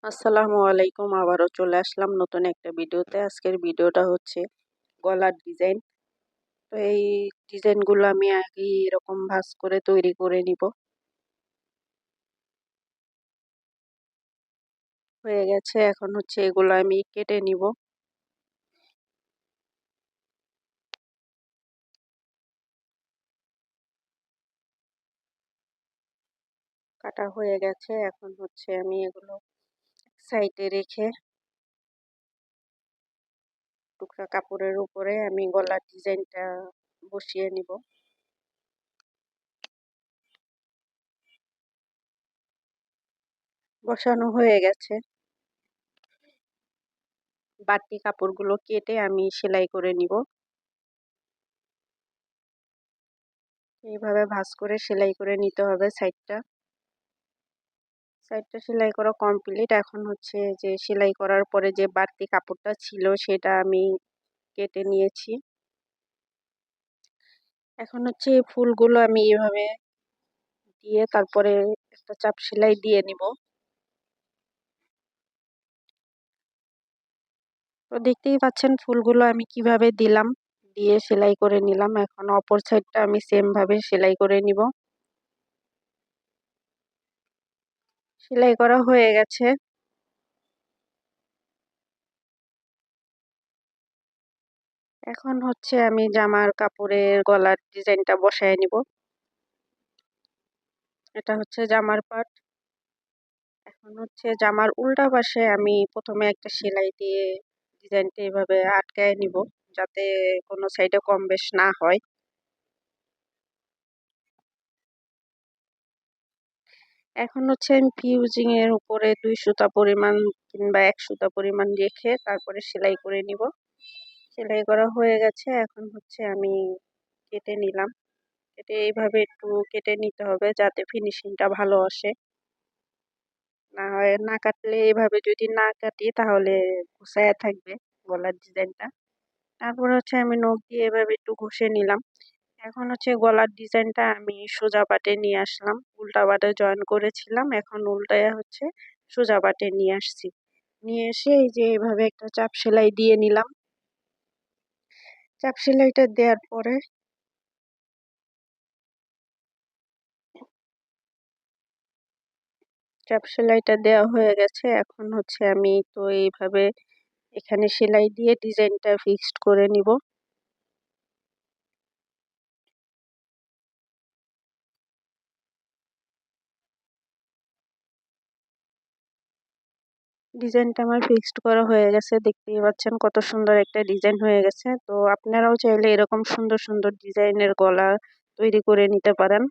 আসসালামু আলাইকুম। আবারও চলে আসলাম নতুন একটা ভিডিওতে। আজকের ভিডিওটা হচ্ছে গলার ডিজাইন। তো এই ডিজাইনগুলো আমি আগে এরকম ভাঁজ করে তৈরি করে নিব। হয়ে গেছে, এখন হচ্ছে এগুলো আমি কেটে নিব। কাটা হয়ে গেছে, এখন হচ্ছে আমি এগুলো সাইডে রেখে টুকরা কাপড়ের উপরে আমি গলার ডিজাইনটা বসিয়ে নিব। বসানো হয়ে গেছে, বাড়তি কাপড়গুলো কেটে আমি সেলাই করে নিব। এইভাবে ভাঁজ করে সেলাই করে নিতে হবে। সাইডটা সেলাই করা কমপ্লিট। এখন হচ্ছে যে সেলাই করার পরে যে বাড়তি কাপড়টা ছিল সেটা আমি কেটে নিয়েছি। এখন হচ্ছে এই ফুলগুলো আমি এভাবে দিয়ে তারপরে একটা চাপ সেলাই দিয়ে নিব। তো দেখতেই পাচ্ছেন ফুলগুলো আমি কিভাবে দিলাম, দিয়ে সেলাই করে নিলাম। এখন অপর সাইডটা আমি সেম ভাবে সেলাই করে নিব। সেলাই করা হয়ে গেছে। এখন হচ্ছে আমি জামার কাপড়ের গলার ডিজাইনটা বসায় নিব। এটা হচ্ছে জামার পাট। এখন হচ্ছে জামার উল্টা পাশে আমি প্রথমে একটা সেলাই দিয়ে ডিজাইনটা এভাবে আটকায় নিব, যাতে কোনো সাইডে কম বেশ না হয়। এখন হচ্ছে আমি ফিউজিং এর উপরে 2 সুতা পরিমাণ কিংবা 1 সুতা পরিমাণ রেখে তারপরে সেলাই করে নিব। সেলাই করা হয়ে গেছে, এখন হচ্ছে আমি কেটে নিলাম। কেটে এইভাবে একটু কেটে নিতে হবে যাতে ফিনিশিংটা ভালো আসে। না হয় না কাটলে, এভাবে যদি না কাটি তাহলে ঘুষায়া থাকবে গলার ডিজাইনটা। তারপর হচ্ছে আমি নখ দিয়ে এভাবে একটু ঘষে নিলাম। এখন হচ্ছে গলার ডিজাইনটা আমি সোজা পাটে নিয়ে আসলাম। উল্টা পাটে জয়েন করেছিলাম, এখন উল্টায় হচ্ছে সোজা পাটে নিয়ে আসছি। নিয়ে এসে এই যে এভাবে একটা চাপ সেলাই দিয়ে নিলাম। চাপ সেলাইটা দেওয়ার পরে চাপ সেলাইটা দেওয়া হয়ে গেছে। এখন হচ্ছে আমি তো এইভাবে এখানে সেলাই দিয়ে ডিজাইনটা ফিক্সড করে নিব। ডিজাইনটা আমার ফিক্সড করা হয়ে গেছে। দেখতেই পাচ্ছেন কত সুন্দর একটা ডিজাইন হয়ে গেছে। তো আপনারাও চাইলে এরকম সুন্দর সুন্দর ডিজাইনের গলা তৈরি করে নিতে পারেন।